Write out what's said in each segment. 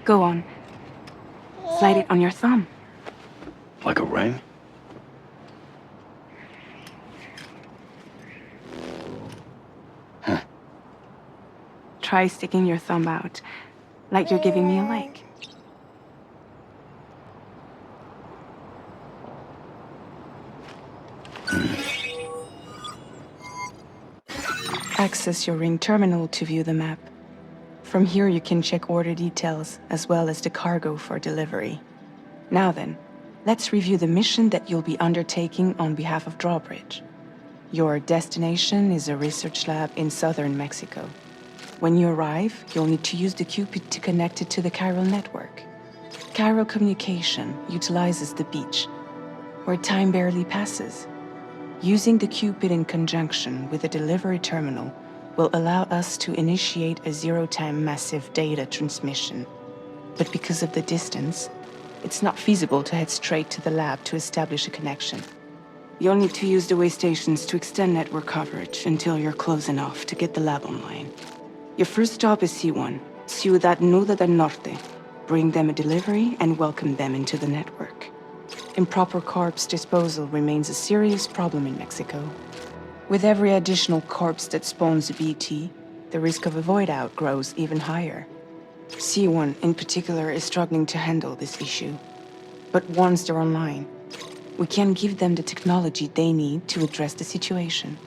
Go on. Slide it on your thumb. Like a ring? Huh. Try sticking your thumb out, like you're giving me a like. Access your ring terminal to view the map. From here you can check order details, as well as the cargo for delivery. Now then, let's review the mission that you'll be undertaking on behalf of Drawbridge. Your destination is a research lab in southern Mexico. When you arrive, you'll need to use the Cupid to connect it to the chiral network. Chiral communication utilizes the beach, where time barely passes. Using the Cupid in conjunction with a delivery terminal will allow us to initiate a zero-time massive data transmission. But because of the distance, it's not feasible to head straight to the lab to establish a connection. You'll need to use the way stations to extend network coverage until you're close enough to get the lab online. Your first stop is C1, Ciudad Nuda del Norte. Bring them a delivery and welcome them into the network. Improper corpse disposal remains a serious problem in Mexico. With every additional corpse that spawns a BT, the risk of a void out grows even higher. C1 in particular is struggling to handle this issue. But once they're online, we can give them the technology they need to address the situation.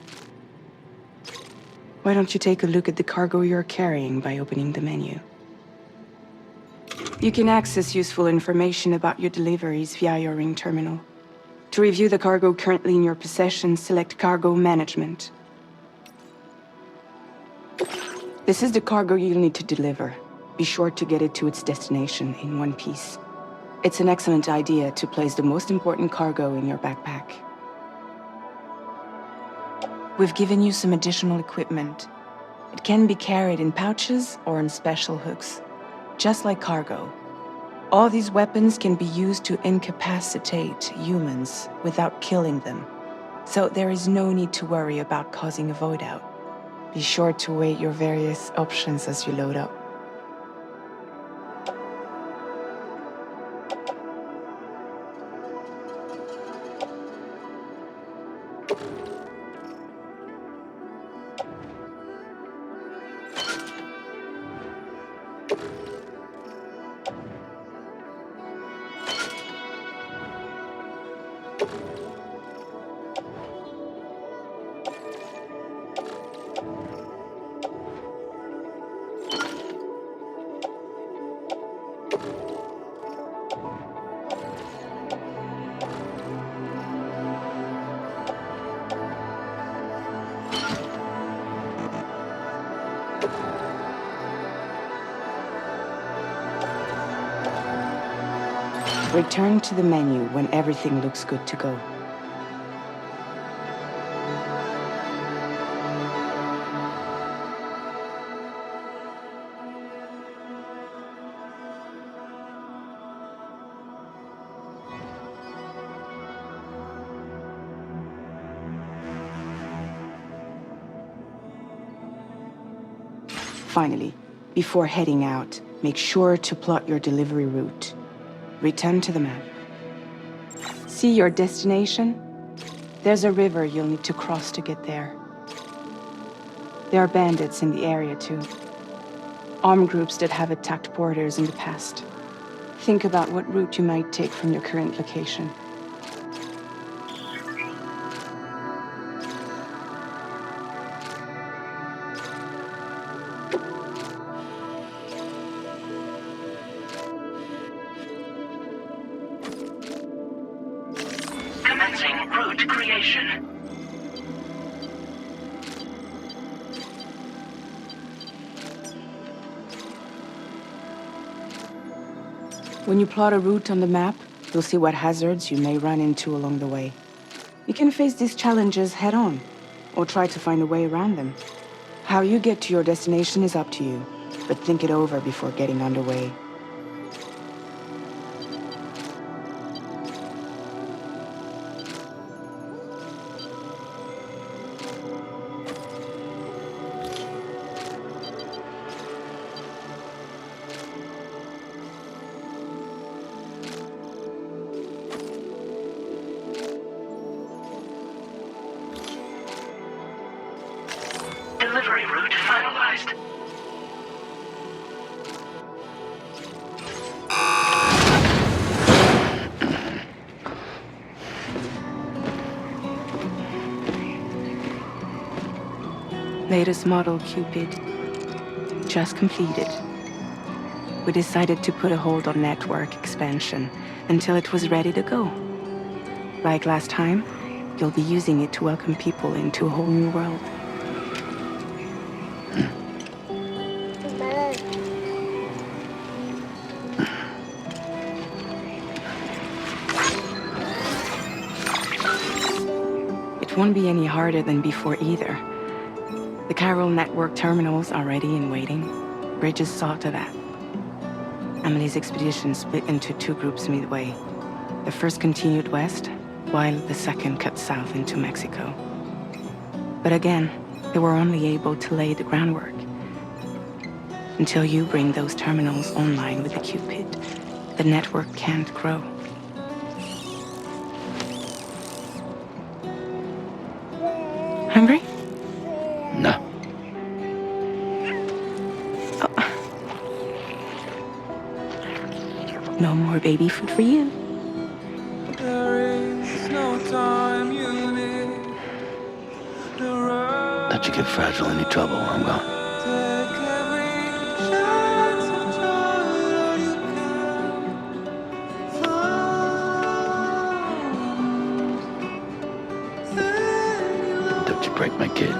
Why don't you take a look at the cargo you're carrying by opening the menu? You can access useful information about your deliveries via your ring terminal. To review the cargo currently in your possession, select Cargo Management. This is the cargo you'll need to deliver. Be sure to get it to its destination in one piece. It's an excellent idea to place the most important cargo in your backpack. We've given you some additional equipment. It can be carried in pouches or on special hooks, just like cargo. All these weapons can be used to incapacitate humans without killing them, so there is no need to worry about causing a void out. Be sure to weigh your various options as you load up. Return to the menu when everything looks good to go. Finally, before heading out, make sure to plot your delivery route. Return to the map. See your destination? There's a river you'll need to cross to get there. There are bandits in the area too. Armed groups that have attacked borders in the past. Think about what route you might take from your current location. Commencing route creation. When you plot a route on the map, you'll see what hazards you may run into along the way. You can face these challenges head-on, or try to find a way around them. How you get to your destination is up to you, but think it over before getting underway. delivery route finalized. Latest model, Cupid. Just completed. We decided to put a hold on network expansion until it was ready to go. Like last time, you'll be using it to welcome people into a whole new world. It won't be any harder than before either. The chiral network terminals are ready and waiting. Bridges saw to that. Emily's expedition split into two groups midway. The first continued west, while the second cut south into Mexico. But again, they were only able to lay the groundwork. Until you bring those terminals online with the Cupid, the network can't grow. Hungry? No. No more baby food for you. Don't you get fragile any trouble while I'm gone. Don't you break my kid.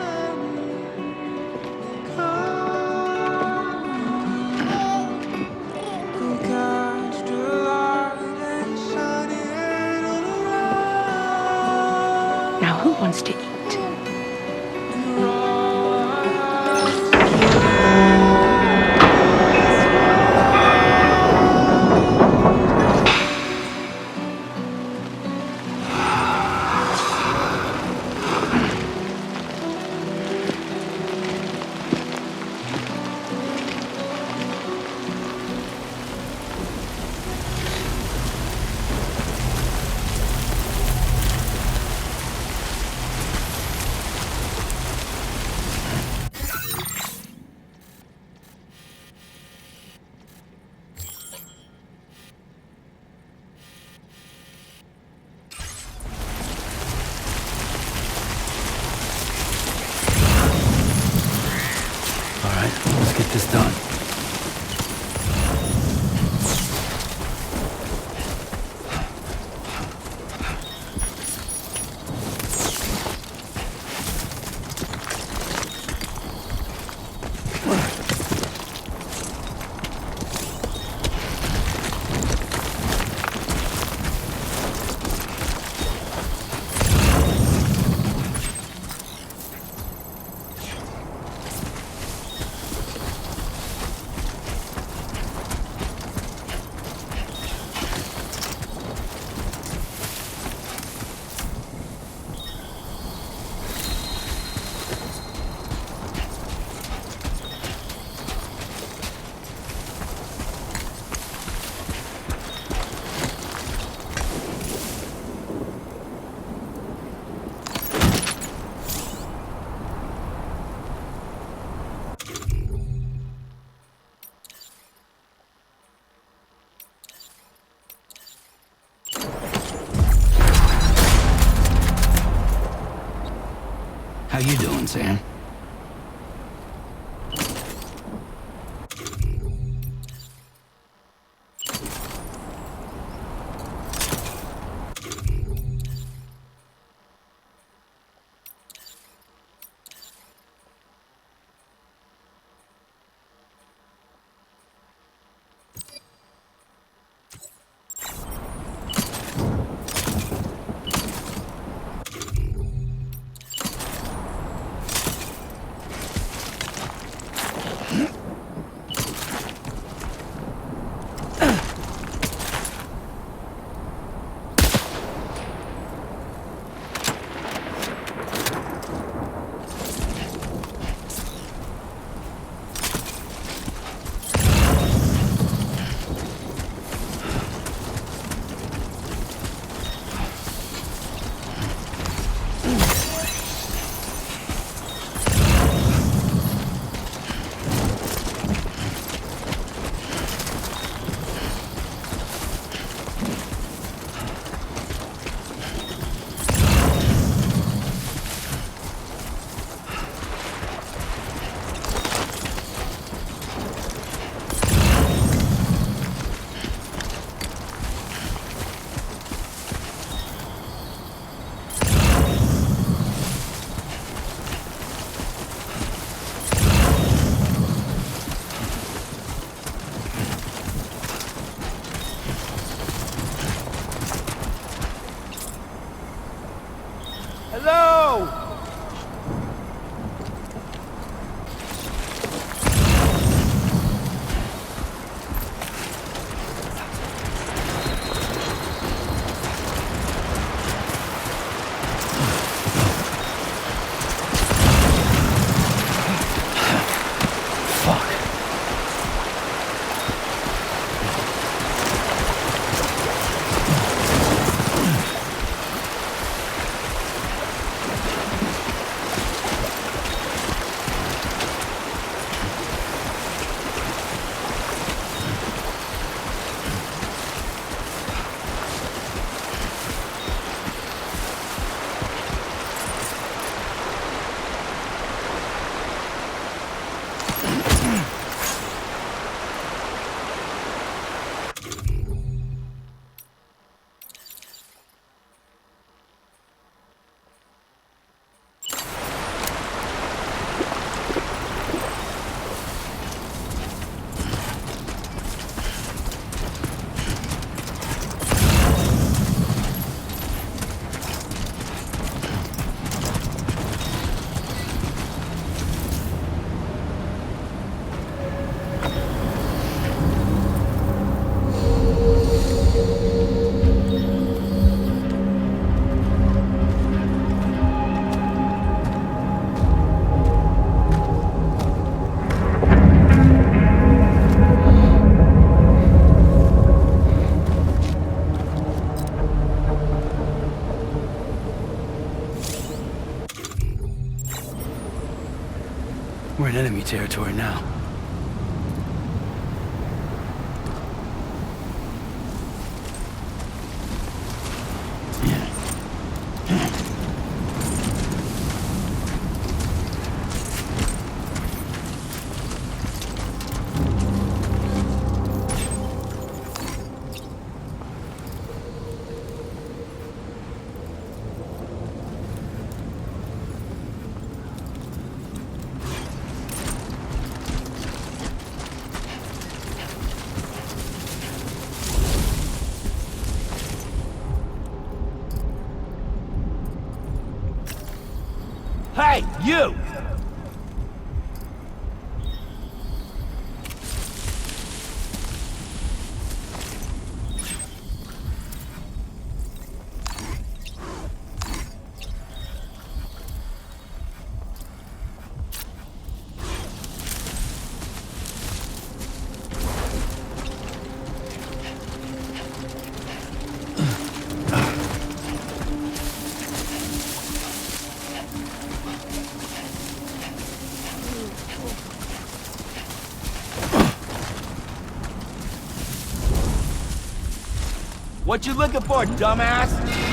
Now who wants to eat? Let's get this done. How you doing, Sam? We're in enemy territory now. Hey, you! What you looking for, dumbass?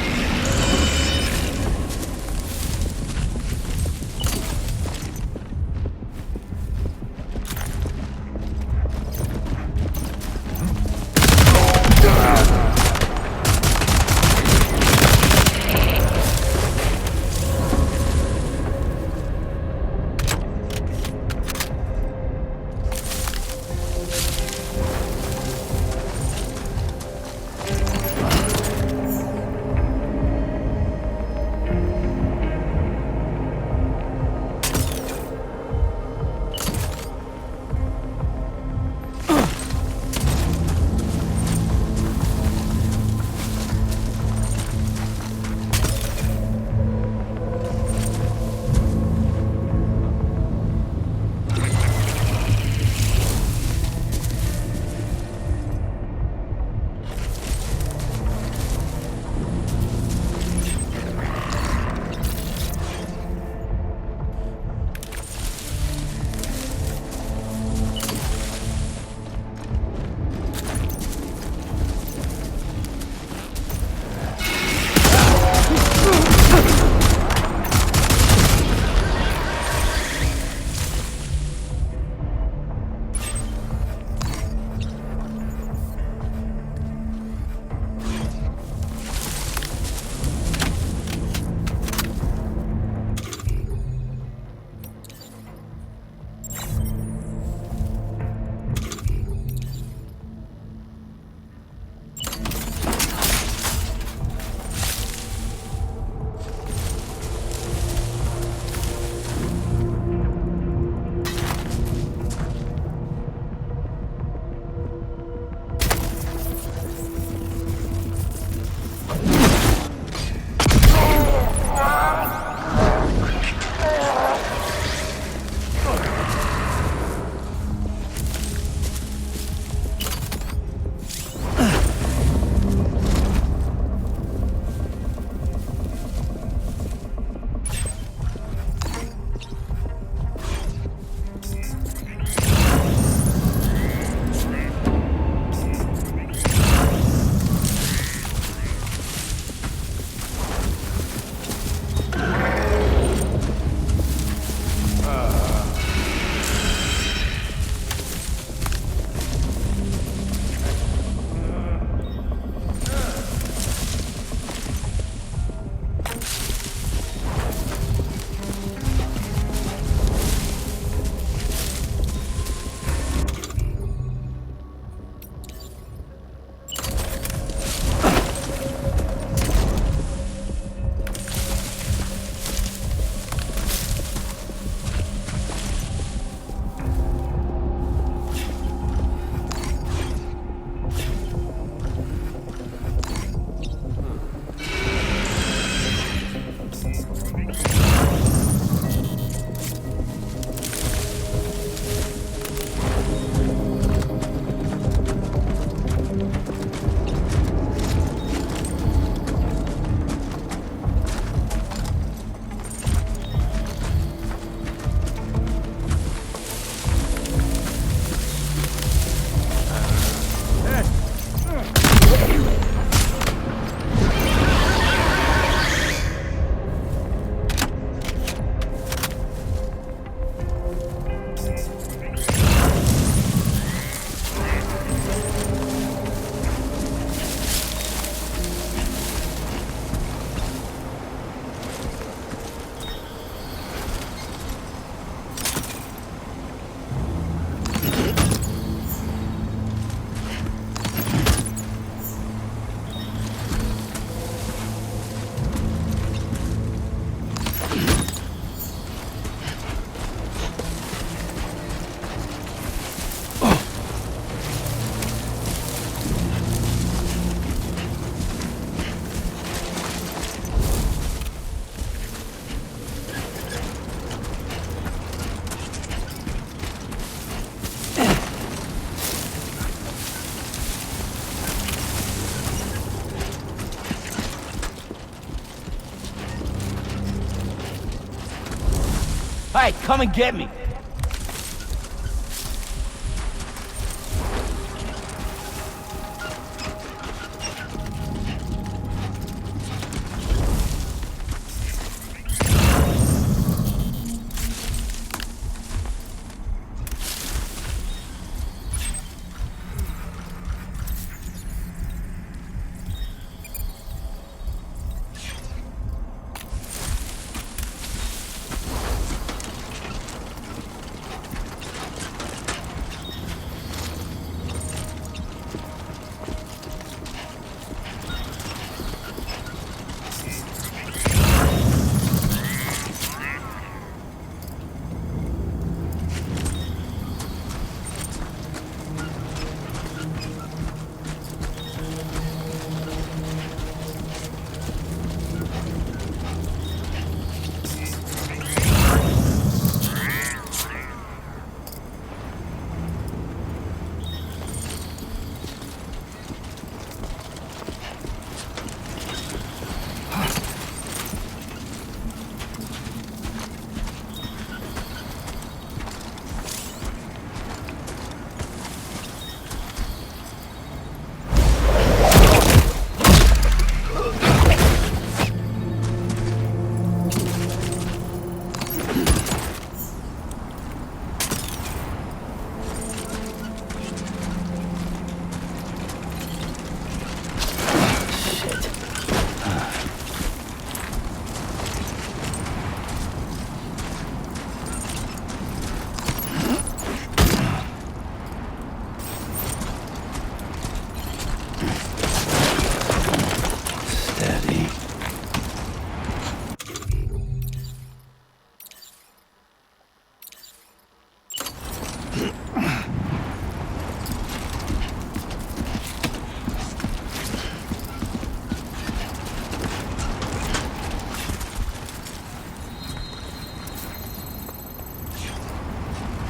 Hey, come and get me!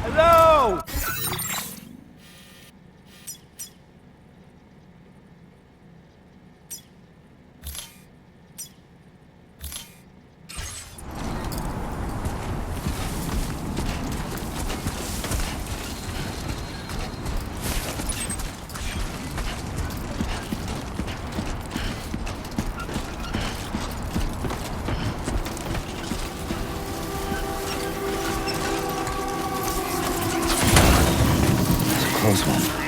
Hello! Close one.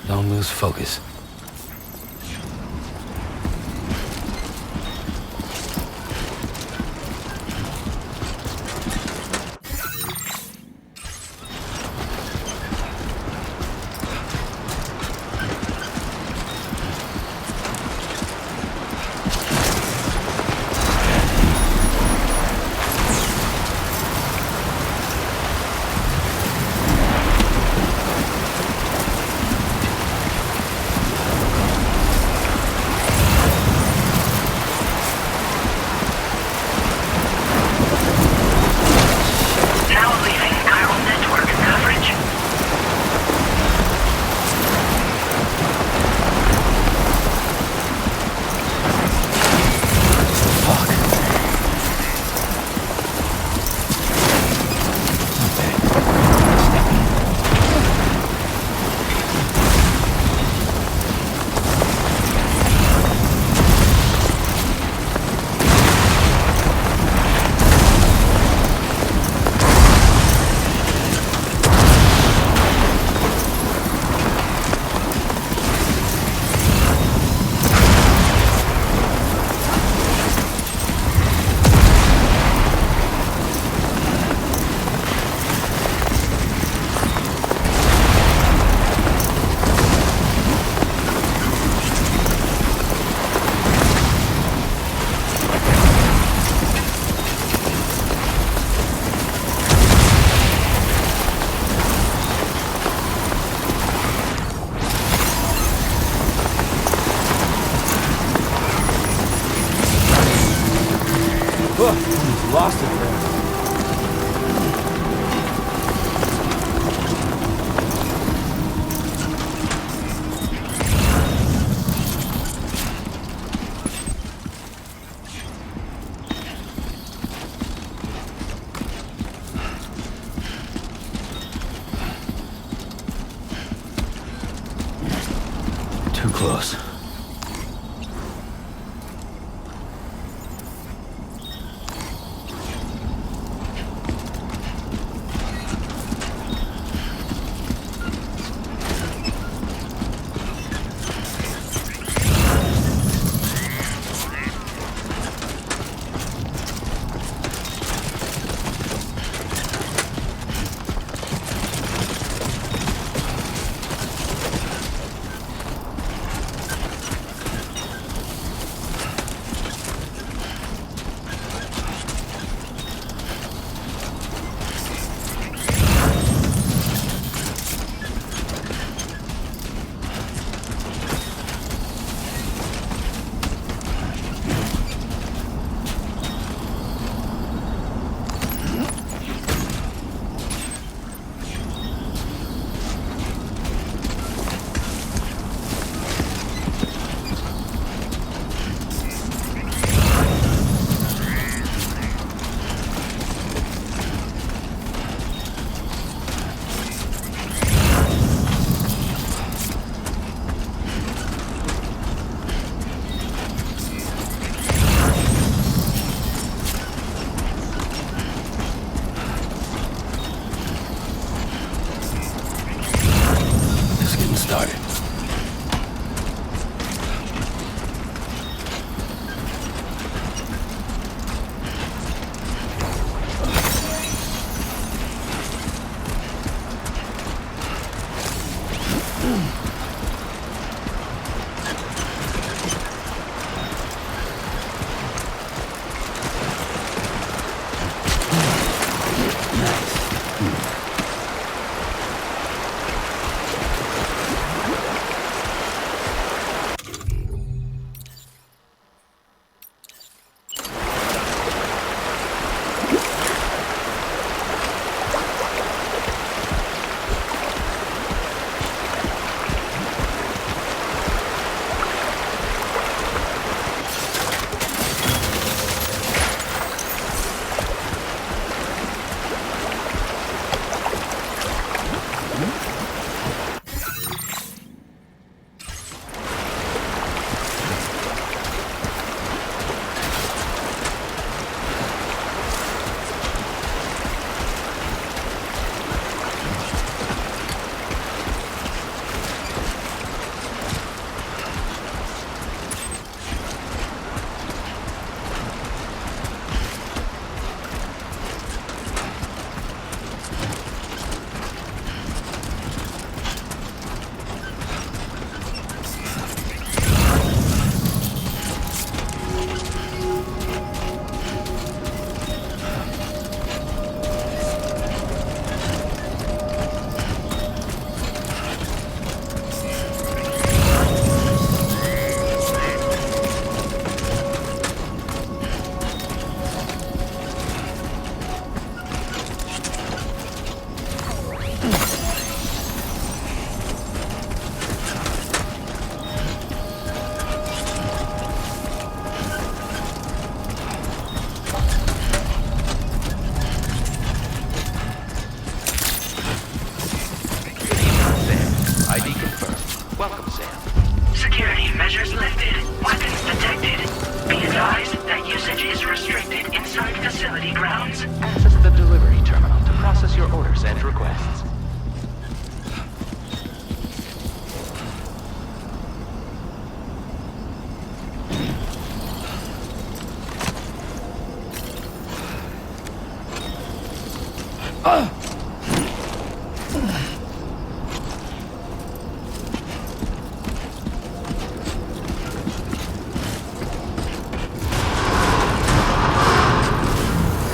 Don't lose focus. He's lost it there. Too close.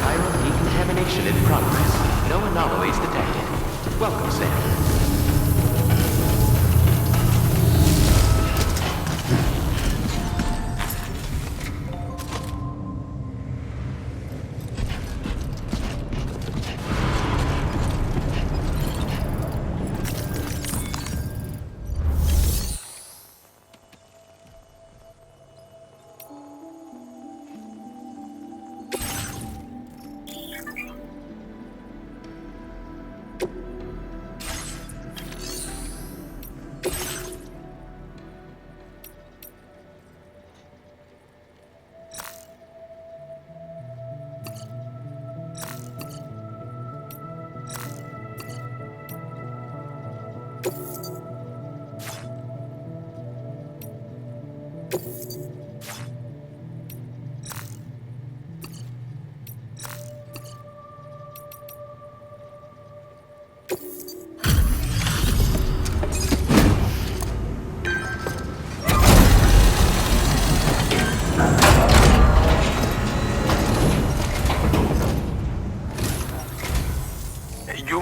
Chiral decontamination in progress. No anomalies detected.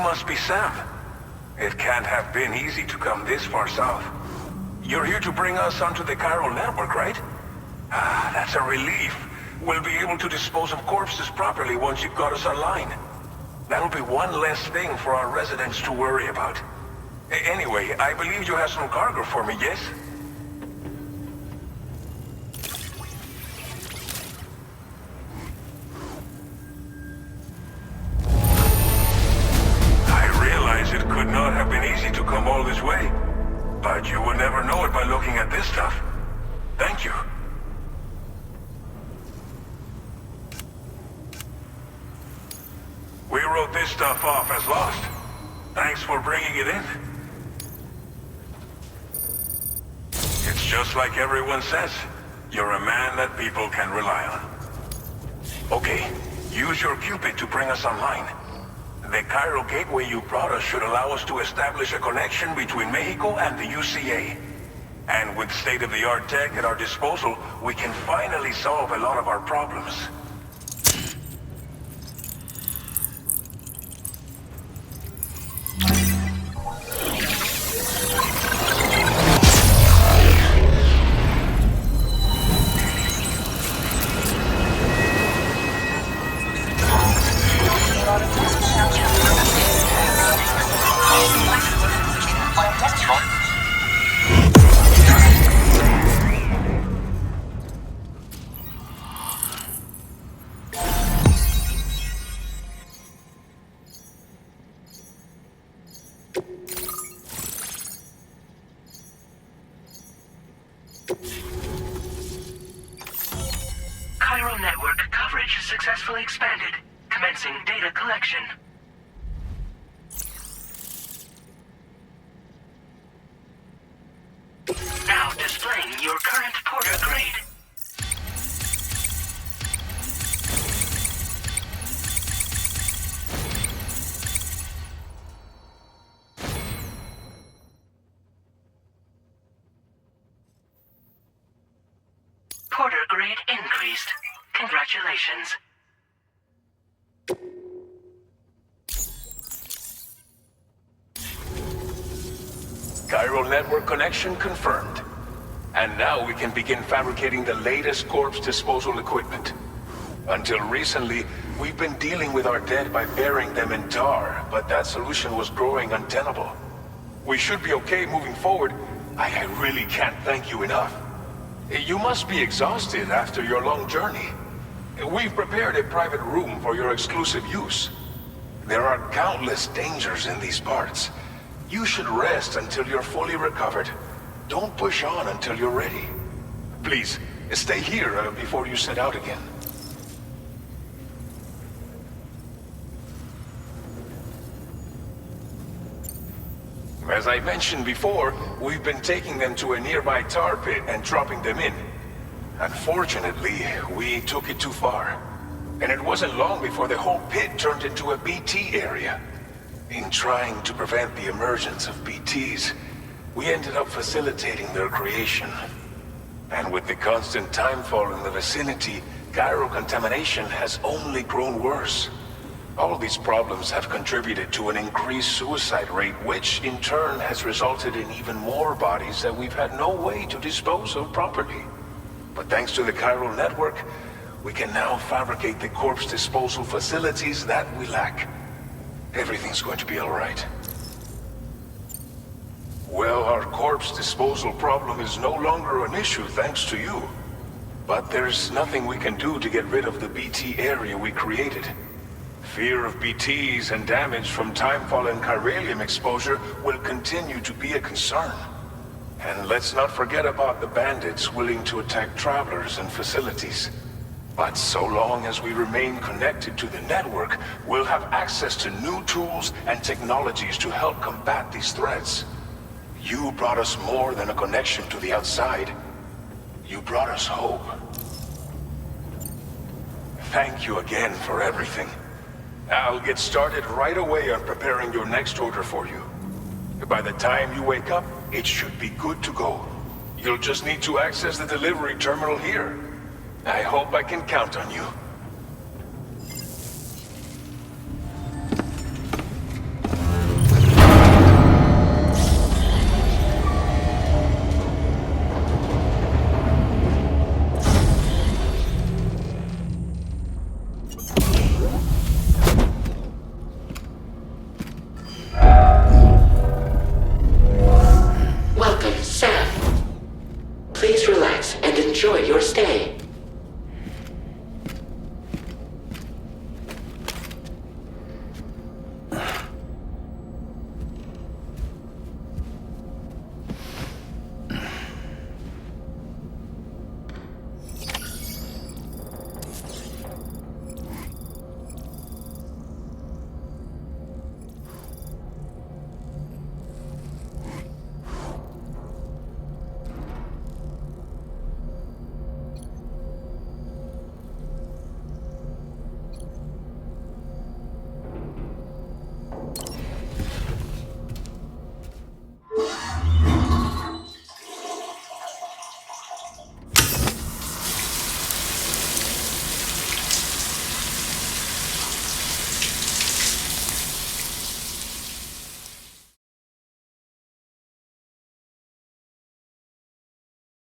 must be Sam. It can't have been easy to come this far south. You're here to bring us onto the chiral network, right? Ah, that's a relief. We'll be able to dispose of corpses properly once you've got us online. That'll be one less thing for our residents to worry about. Anyway, I believe you have some cargo for me, yes? I realize it could not have been easy to come all this way, but you would never know it by looking at this stuff. Thank you. We wrote this stuff off as lost. Thanks for bringing it in. It's just like everyone says. You're a man that people can rely on. Okay, use your Cupid to bring us online. The chiral gateway you brought us should allow us to establish a connection between Mexico and the UCA. And with state-of-the-art tech at our disposal, we can finally solve a lot of our problems. Chiral network coverage successfully expanded. Commencing data collection. Now displaying your current Porter grade. Porter grade increased. Congratulations. Chiral network connection confirmed. And now we can begin fabricating the latest corpse disposal equipment. Until recently, we've been dealing with our dead by burying them in tar, but that solution was growing untenable. We should be okay moving forward. I really can't thank you enough. You must be exhausted after your long journey. We've prepared a private room for your exclusive use. There are countless dangers in these parts. You should rest until you're fully recovered. Don't push on until you're ready. Please, stay here before you set out again. As I mentioned before, we've been taking them to a nearby tar pit and dropping them in. Unfortunately, we took it too far. And it wasn't long before the whole pit turned into a BT area. In trying to prevent the emergence of BTs, we ended up facilitating their creation. And with the constant timefall in the vicinity, chiral contamination has only grown worse. All these problems have contributed to an increased suicide rate, which in turn has resulted in even more bodies that we've had no way to dispose of properly. But thanks to the chiral network, we can now fabricate the corpse disposal facilities that we lack. Everything's going to be all right. Well, our corpse disposal problem is no longer an issue thanks to you. But there's nothing we can do to get rid of the BT area we created. Fear of BTs and damage from timefall and chiralium exposure will continue to be a concern. And let's not forget about the bandits willing to attack travelers and facilities. But so long as we remain connected to the network, we'll have access to new tools and technologies to help combat these threats. You brought us more than a connection to the outside. You brought us hope. Thank you again for everything. I'll get started right away on preparing your next order for you. By the time you wake up, it should be good to go. You'll just need to access the delivery terminal here. I hope I can count on you. Jimmy,